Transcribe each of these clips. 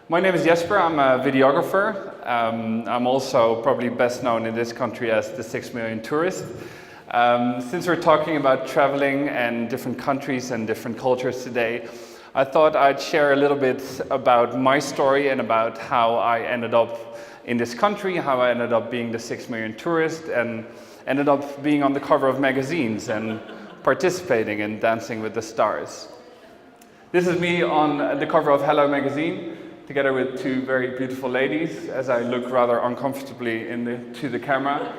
My name is Jesper, I'm a videographer. I'm also probably best known in this country as the 6 million tourist. Since we're talking about traveling and different countries and different cultures today, I thought I'd share a little bit about my story and about how I ended up in this country, how I ended up being the 6 million tourist and ended up being on the cover of magazines and participating in Dancing with the Stars. This is me on the cover of Hello magazine, together with two very beautiful ladies, as I look rather uncomfortably to the camera.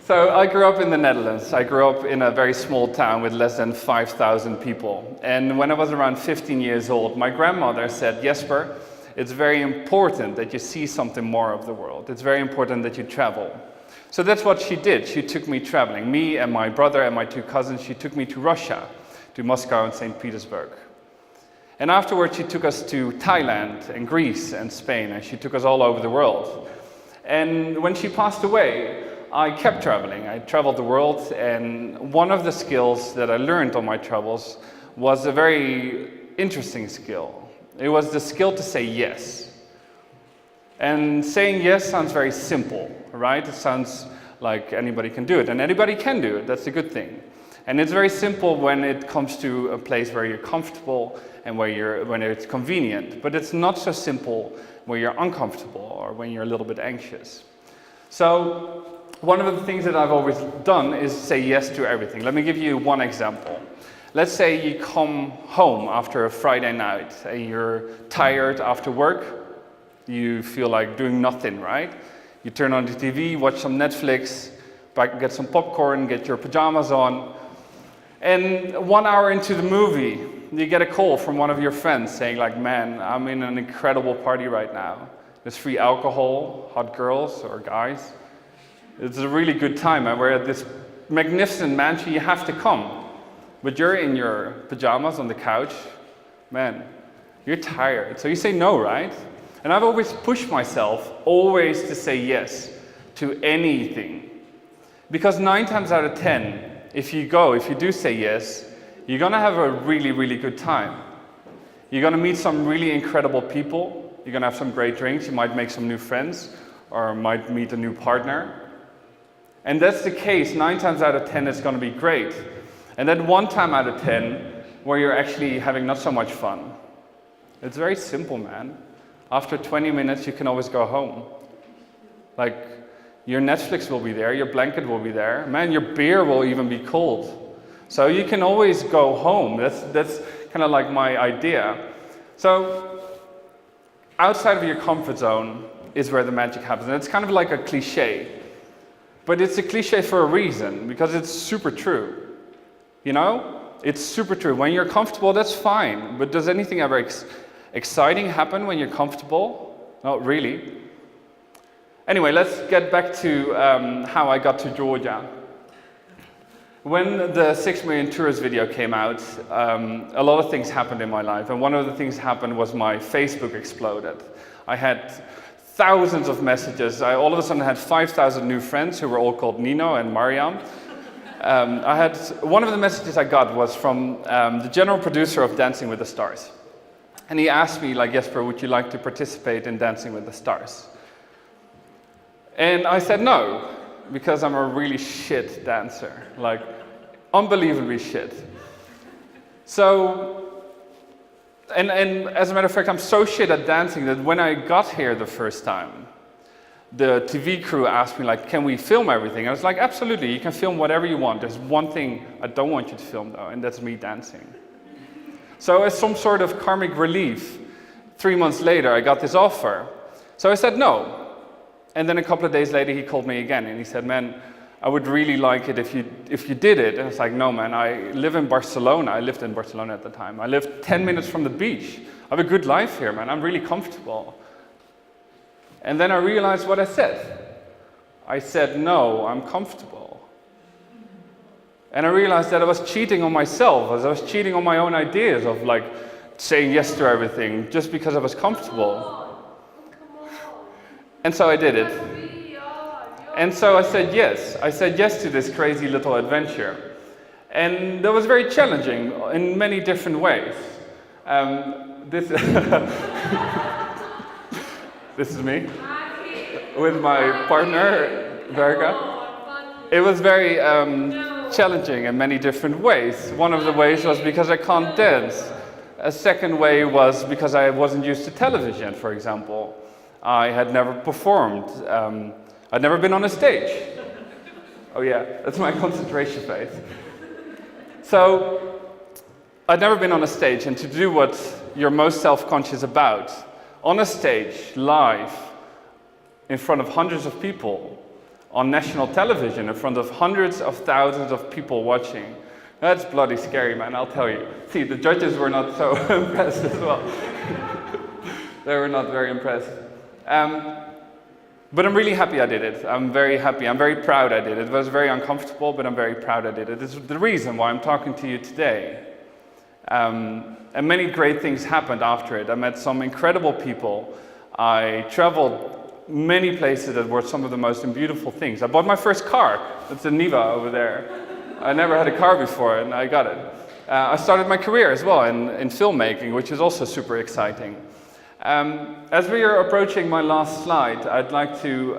So I grew up in the Netherlands. I grew up in a very small town with less than 5,000 people. And when I was around 15 years old, my grandmother said, Jesper, it's very important that you see something more of the world. It's very important that you travel. So that's what she did. She took me traveling. Me and my brother and my two cousins, she took me to Russia, to Moscow and St. Petersburg. And afterwards she took us to Thailand and Greece and Spain, and she took us all over the world. And when she passed away, I kept traveling. I traveled the world, and one of the skills that I learned on my travels was a very interesting skill. It was the skill to say yes. And saying yes sounds very simple, right? It sounds like anybody can do it, and anybody can do it. That's a good thing. And it's very simple when it comes to a place where you're comfortable and when it's convenient. But it's not so simple when you're uncomfortable or when you're a little bit anxious. So one of the things that I've always done is say yes to everything. Let me give you one example. Let's say you come home after a Friday night and you're tired after work. You feel like doing nothing, right? You turn on the TV, watch some Netflix, get some popcorn, get your pajamas on. And 1 hour into the movie, you get a call from one of your friends saying like, man, I'm in an incredible party right now. There's free alcohol, hot girls or guys. It's a really good time. And we're at this magnificent mansion, you have to come. But you're in your pajamas on the couch. Man, you're tired. So you say no, right? And I've always pushed myself always to say yes to anything. Because 9 times out of 10, if you do say yes, you're gonna have a really, really good time. You're gonna meet some really incredible people. You're gonna have some great drinks. You might make some new friends or might meet a new partner. And that's the case. 9 times out of 10, it's gonna be great. And then 1 time out of 10, where you're actually having not so much fun. It's very simple, man. After 20 minutes, you can always go home. Like, your Netflix will be there, your blanket will be there. Man, your beer will even be cold. So you can always go home. That's kind of like my idea. So, outside of your comfort zone is where the magic happens. And it's kind of like a cliche. But it's a cliche for a reason, because it's super true. You know? It's super true. When you're comfortable, that's fine. But does anything ever exciting happen when you're comfortable? Not really. Anyway, let's get back to how I got to Georgia. When the 6 million tourist video came out, a lot of things happened in my life. And one of the things happened was my Facebook exploded. I had thousands of messages. I all of a sudden had 5,000 new friends who were all called Nino and Mariam. One of the messages I got was from the general producer of Dancing with the Stars. And he asked me, like, Jesper, would you like to participate in Dancing with the Stars? And I said no, because I'm a really shit dancer, like, unbelievably shit. So, and as a matter of fact, I'm so shit at dancing that when I got here the first time, the TV crew asked me, like, can we film everything? I was like, absolutely, you can film whatever you want. There's one thing I don't want you to film, though, and that's me dancing. So as some sort of karmic relief, 3 months later, I got this offer. So I said no. And then a couple of days later, he called me again, and he said, man, I would really like it if you did it. And I was like, no, man, I live in Barcelona. I lived in Barcelona at the time. I live 10 minutes from the beach. I have a good life here, man. I'm really comfortable. And then I realized what I said. I said, no, I'm comfortable. And I realized that I was cheating on myself, as I was cheating on my own ideas of like saying yes to everything just because I was comfortable. And so I did it. And so I said yes. I said yes to this crazy little adventure. And that was very challenging in many different ways. This this is me with my partner, Verga. It was very challenging in many different ways. One of the ways was because I can't dance. A second way was because I wasn't used to television, for example. I had never performed. I'd never been on a stage. Oh yeah, that's my concentration phase. So, I'd never been on a stage, and to do what you're most self-conscious about, on a stage, live, in front of hundreds of people, on national television, in front of hundreds of thousands of people watching, that's bloody scary, man, I'll tell you. See, the judges were not so impressed as well. They were not very impressed. But I'm really happy I did it. I'm very happy. I'm very proud I did it. It was very uncomfortable, but I'm very proud I did it. This is the reason why I'm talking to you today. And many great things happened after it. I met some incredible people. I traveled many places that were some of the most beautiful things. I bought my first car. It's a Niva over there. I never had a car before, and I got it. I started my career as well in filmmaking, which is also super exciting. As we are approaching my last slide, I'd like to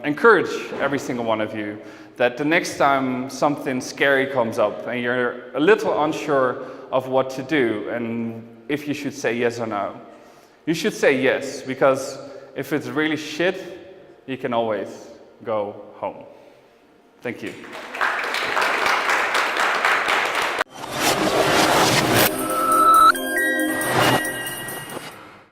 encourage every single one of you that the next time something scary comes up and you're a little unsure of what to do and if you should say yes or no, you should say yes, because if it's really shit, you can always go home. Thank you.